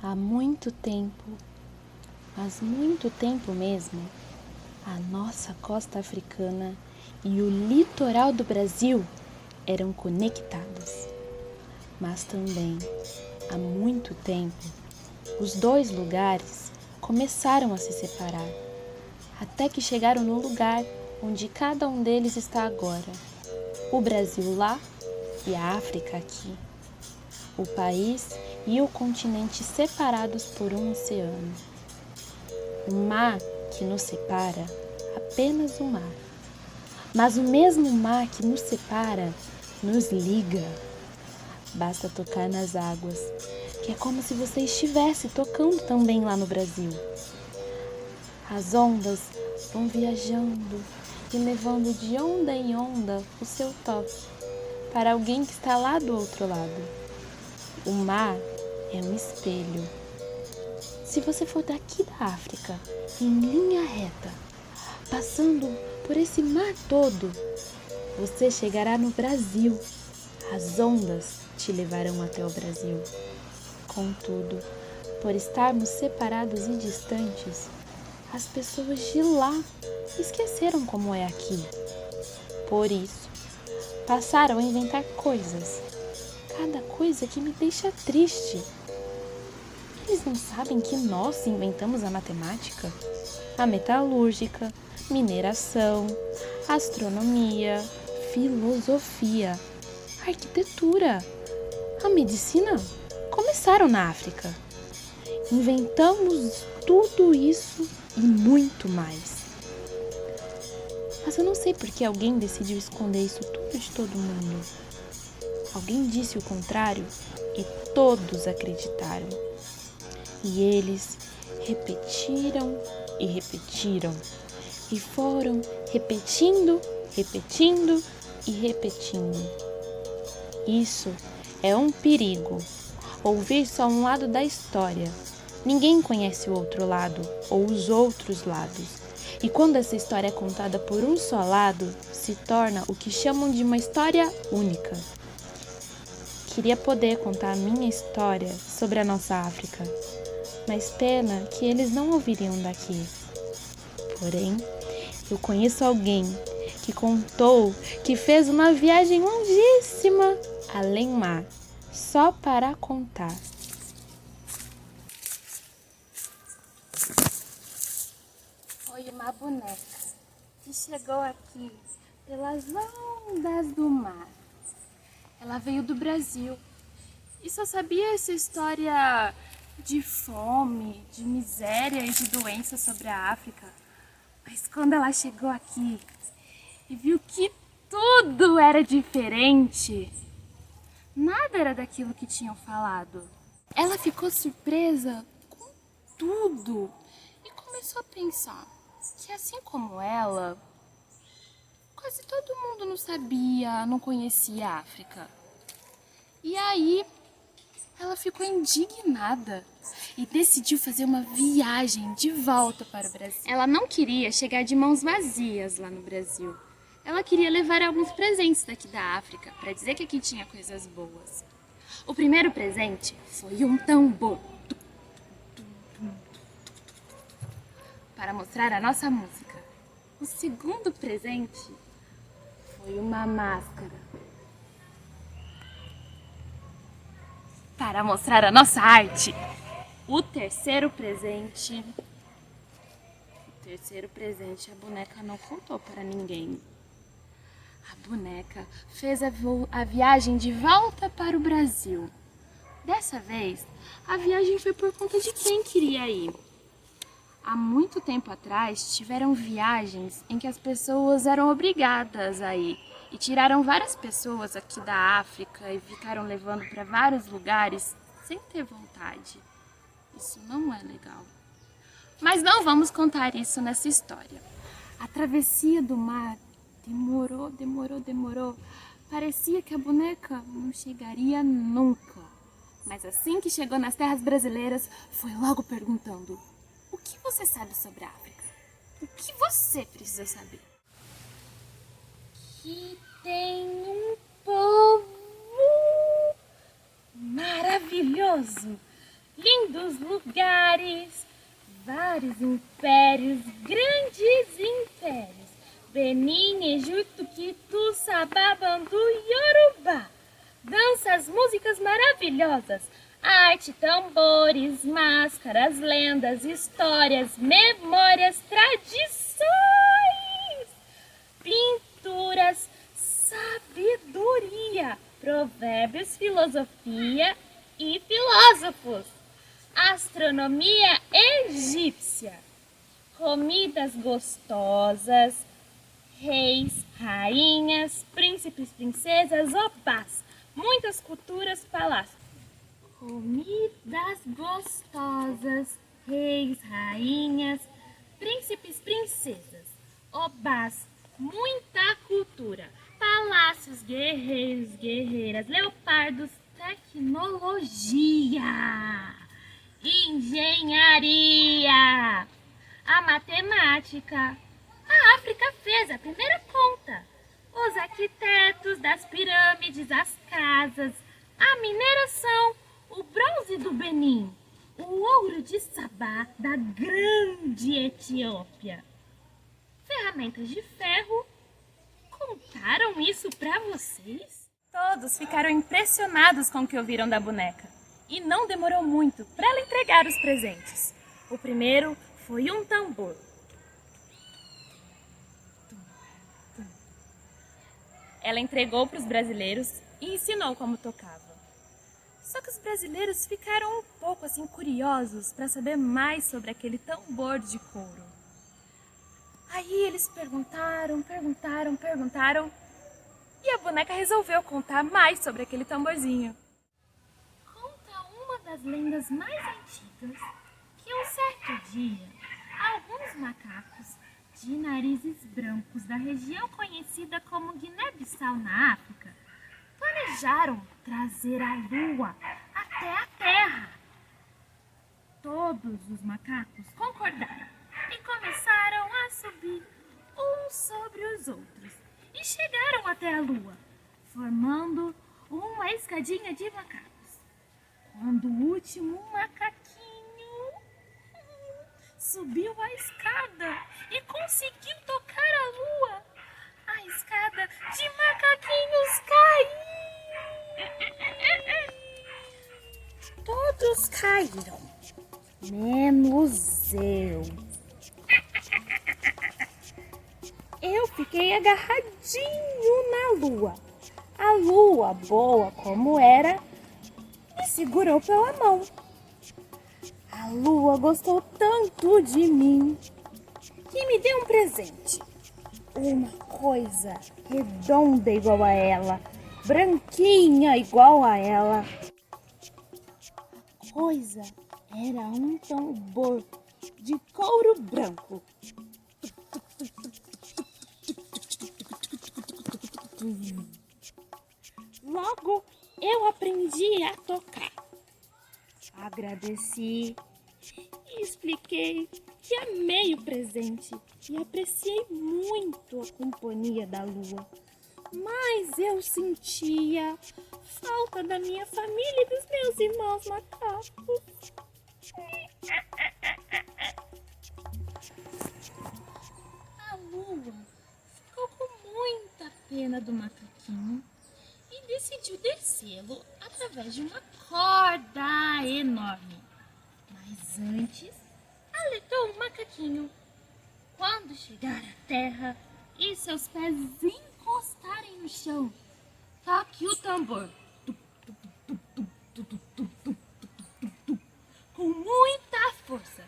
Há muito tempo, mas muito tempo mesmo, a nossa costa africana e o litoral do Brasil eram conectados. Mas também, há muito tempo, os dois lugares começaram a se separar, até que chegaram no lugar onde cada um deles está agora. O Brasil lá e a África aqui. O país e o continente separados por um oceano. O mar que nos separa, apenas o mar. Mas o mesmo mar que nos separa, nos liga. Basta tocar nas águas, que é como se você estivesse tocando também lá no Brasil. As ondas vão viajando e levando de onda em onda o seu toque para alguém que está lá do outro lado. O mar é um espelho. Se você for daqui da África, em linha reta, passando por esse mar todo, você chegará no Brasil. As ondas te levarão até o Brasil. Contudo, por estarmos separados e distantes, as pessoas de lá esqueceram como é aqui. Por isso, passaram a inventar coisas. Cada coisa que me deixa triste. Eles não sabem que nós inventamos a matemática, a metalúrgica, mineração, astronomia, filosofia, arquitetura, a medicina. Começaram na África. Inventamos tudo isso e muito mais. Mas eu não sei por que alguém decidiu esconder isso tudo de todo mundo. Alguém disse o contrário e todos acreditaram. E eles repetiram e repetiram. E foram repetindo, repetindo e repetindo. Isso é um perigo. Ouvir só um lado da história. Ninguém conhece o outro lado ou os outros lados. E quando essa história é contada por um só lado, se torna o que chamam de uma história única. Queria poder contar a minha história sobre a nossa África, mas pena que eles não ouviriam daqui. Porém, eu conheço alguém que contou que fez uma viagem longíssima além mar, só para contar. Foi uma boneca que chegou aqui pelas ondas do mar. Ela veio do Brasil e só sabia essa história de fome, de miséria e de doença sobre a África. Mas quando ela chegou aqui e viu que tudo era diferente, nada era daquilo que tinham falado. Ela ficou surpresa com tudo e começou a pensar que, assim como ela, quase todo mundo não sabia, não conhecia a África. E aí ela ficou indignada e decidiu fazer uma viagem de volta para o Brasil. Ela não queria chegar de mãos vazias lá no Brasil. Ela queria levar alguns presentes daqui da África para dizer que aqui tinha coisas boas. O primeiro presente foi um tambor para mostrar a nossa música. O segundo presente foi uma máscara para mostrar a nossa arte. O terceiro presente a boneca não contou para ninguém. A boneca fez a viagem de volta para o Brasil. Dessa vez, a viagem foi por conta de quem queria ir. Há muito tempo atrás, tiveram viagens em que as pessoas eram obrigadas a ir. E tiraram várias pessoas aqui da África e ficaram levando para vários lugares sem ter vontade. Isso não é legal. Mas não vamos contar isso nessa história. A travessia do mar demorou. Parecia que a boneca não chegaria nunca. Mas assim que chegou nas terras brasileiras, foi logo perguntando: o que você sabe sobre a África? O que você precisa saber? Que tem um povo maravilhoso lindos lugares, vários impérios, grandes impérios. Benin, Egito, Quitu, Sabá, Bandu e Yorubá. Danças, músicas maravilhosas, arte, tambores, máscaras, lendas, histórias, memórias, tradições, pinturas, sabedoria, provérbios, filosofia e filósofos, astronomia egípcia, comidas gostosas, reis, rainhas, príncipes, princesas, opás, muitas culturas, palácios. Comidas gostosas, reis, rainhas, príncipes, princesas, obás, muita cultura, palácios, guerreiros, guerreiras, leopardos, tecnologia, engenharia, a matemática. A África fez a primeira conta. Os arquitetos das pirâmides, as casas, a mineração, o bronze do Benin, o ouro de Sabá, da grande Etiópia. Ferramentas de ferro. Contaram isso pra vocês? Todos ficaram impressionados com o que ouviram da boneca. E não demorou muito para ela entregar os presentes. O primeiro foi um tambor. Ela entregou para os brasileiros e ensinou como tocava. Só que os brasileiros ficaram um pouco assim curiosos para saber mais sobre aquele tambor de couro. Aí eles perguntaram e a boneca resolveu contar mais sobre aquele tamborzinho. Conta uma das lendas mais antigas que um certo dia, alguns macacos de narizes brancos da região conhecida como Guiné-Bissau na África planejaram trazer a lua até a Terra. Todos os macacos concordaram e começaram a subir uns sobre os outros e chegaram até a lua, formando uma escadinha de macacos. Quando o último macaquinho subiu a escada e conseguiu tocar a lua, a escada de macaquinhos caiu. Todos caíram, menos eu. Eu fiquei agarradinho na lua. A lua, boa como era, me segurou pela mão. A lua gostou tanto de mim que me deu um presente. Uma coisa redonda igual a ela, branquinha igual a ela. A coisa era um tambor de couro branco. Logo eu aprendi a tocar. Agradeci e expliquei que amei o presente e apreciei muito a companhia da lua. Mas eu sentia falta da minha família e dos meus irmãos macacos. A lua ficou com muita pena do macaquinho e decidiu descê-lo através de uma corda enorme. Mas antes, alertou o macaquinho. Quando chegar à terra e seus pés encostarem no chão, toque o tambor com muita força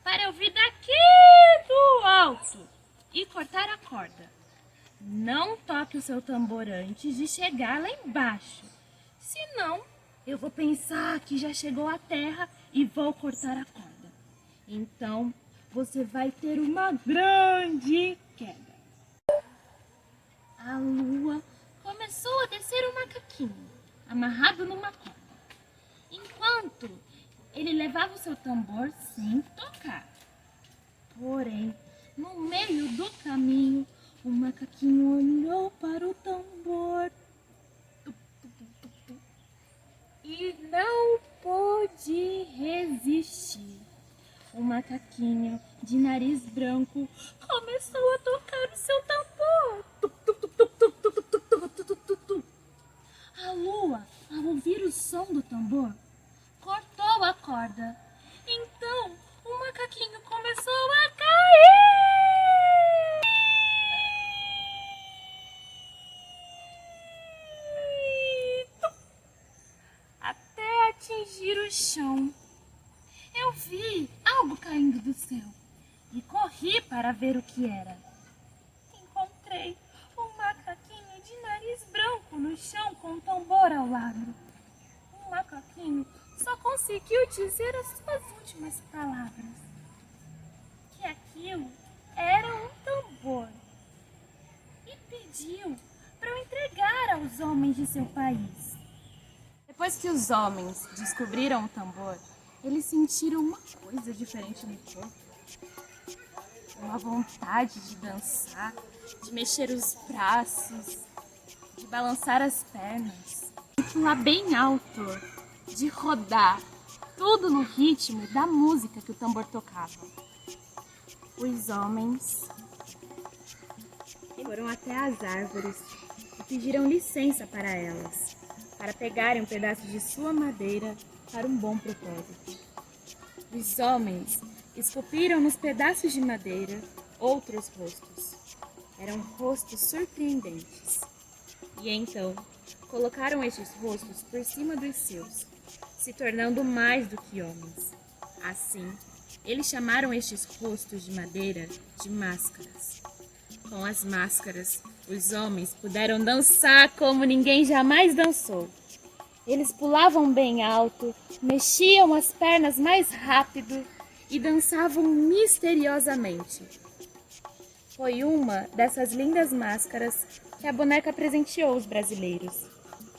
para eu ouvir daqui do alto e cortar a corda. Não toque o seu tambor antes de chegar lá embaixo, senão eu vou pensar que já chegou à terra e vou cortar a corda. Então você vai ter uma grande queda. A lua começou a descer o macaquinho, amarrado numa corda, enquanto ele levava o seu tambor sem tocar. Porém, no meio do caminho, o macaquinho olhou para o tambor e não pôde macaquinho de nariz branco começou a tocar o seu tambor. Tup, tup, tup, tup, tup, tup, tup, tup, tup, tup, tup, tup. A lua, ao ouvir o som do tambor, cortou a corda. Então, o macaquinho começou a cair. Até atingir o chão. Eu vi algo caindo do céu e corri para ver o que era. Encontrei um macaquinho de nariz branco no chão com um tambor ao lado. O macaquinho só conseguiu dizer as suas últimas palavras: que aquilo era um tambor, e pediu para eu entregar aos homens de seu país. Depois que os homens descobriram o tambor, eles sentiram uma coisa diferente no corpo. Uma vontade de dançar, de mexer os braços, de balançar as pernas, de pular bem alto, de rodar, tudo no ritmo da música que o tambor tocava. Os homens foram até as árvores e pediram licença para elas, para pegarem um pedaço de sua madeira para um bom propósito. Os homens esculpiram nos pedaços de madeira outros rostos. Eram rostos surpreendentes. E então colocaram estes rostos por cima dos seus, se tornando mais do que homens. Assim, eles chamaram estes rostos de madeira de máscaras. Com as máscaras, os homens puderam dançar como ninguém jamais dançou. Eles pulavam bem alto, mexiam as pernas mais rápido e dançavam misteriosamente. Foi uma dessas lindas máscaras que a boneca presenteou os brasileiros.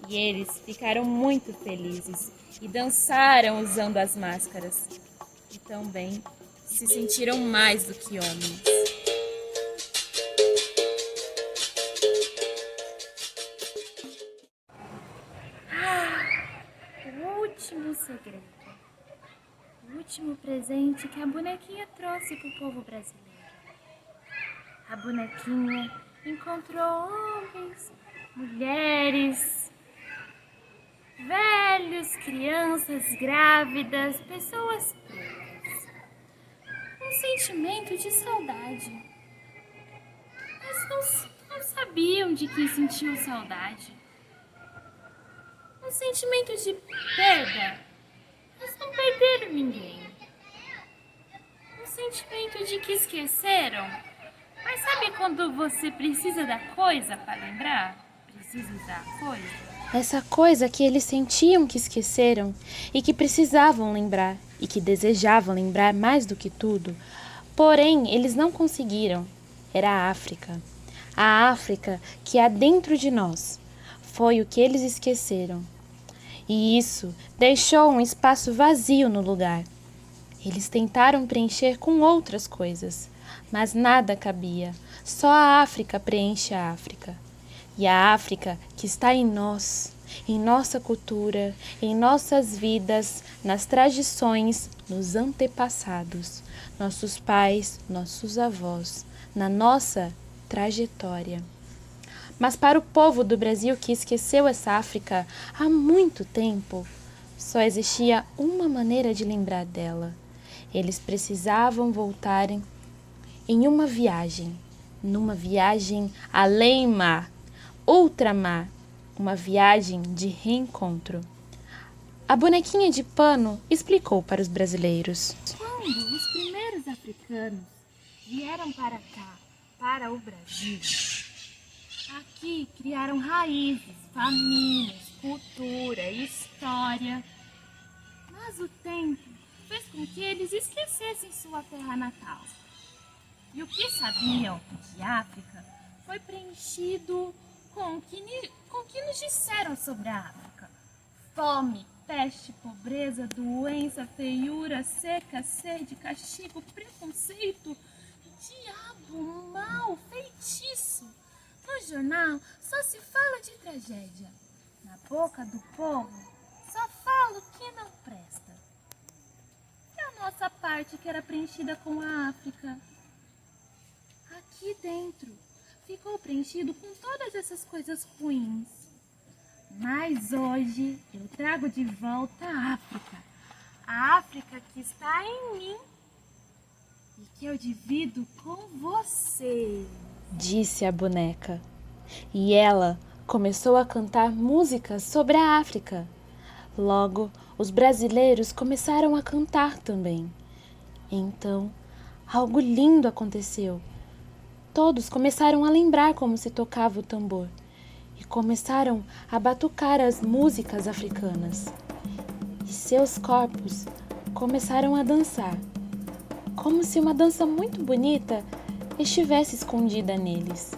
E eles ficaram muito felizes e dançaram usando as máscaras. E também se sentiram mais do que homens. O último segredo. O último presente que a bonequinha trouxe para o povo brasileiro. A bonequinha encontrou homens, mulheres, velhos, crianças, grávidas, pessoas pretas. Um sentimento de saudade. Mas não sabiam de que sentiam saudade. Um sentimento de perda. Mas não perderam ninguém. Um sentimento de que esqueceram. Mas sabe quando você precisa da coisa para lembrar? Precisa da coisa? Essa coisa que eles sentiam que esqueceram e que precisavam lembrar e que desejavam lembrar mais do que tudo, porém eles não conseguiram. Era a África. A África que há dentro de nós. Foi o que eles esqueceram. E isso deixou um espaço vazio no lugar. Eles tentaram preencher com outras coisas, mas nada cabia. Só a África preenche a África. E a África que está em nós, em nossa cultura, em nossas vidas, nas tradições, nos antepassados, nossos pais, nossos avós, na nossa trajetória. Mas para o povo do Brasil que esqueceu essa África há muito tempo, só existia uma maneira de lembrar dela. Eles precisavam voltarem em uma viagem, numa viagem além-mar, ultramar, uma viagem de reencontro. A bonequinha de pano explicou para os brasileiros. Quando os primeiros africanos vieram para cá, para o Brasil, aqui criaram raízes, famílias, cultura, história. Mas o tempo fez com que eles esquecessem sua terra natal. E o que sabiam de África foi preenchido com o que nos disseram sobre a África. Fome, peste, pobreza, doença, feiura, seca, sede, castigo, preconceito, diabo, mal, feitiço. No jornal só se fala de tragédia. Na boca do povo só fala o que não presta. Eu nossa parte que era preenchida com a África? Aqui dentro ficou preenchido com todas essas coisas ruins. Mas hoje eu trago de volta a África. A África que está em mim e que eu divido com você, disse a boneca. E ela começou a cantar músicas sobre a África. Logo, os brasileiros começaram a cantar também. Então, algo lindo aconteceu. Todos começaram a lembrar como se tocava o tambor e começaram a batucar as músicas africanas. E seus corpos começaram a dançar, como se uma dança muito bonita estivesse escondida neles.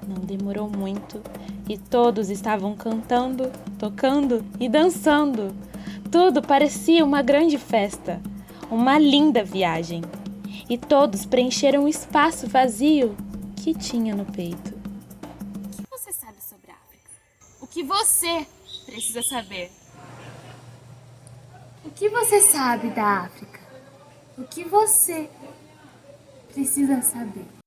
Não demorou muito e todos estavam cantando, tocando e dançando. Tudo parecia uma grande festa, uma linda viagem. E todos preencheram o espaço vazio que tinha no peito. O que você sabe sobre a África? O que você precisa saber? O que você sabe da África? O que você precisa saber?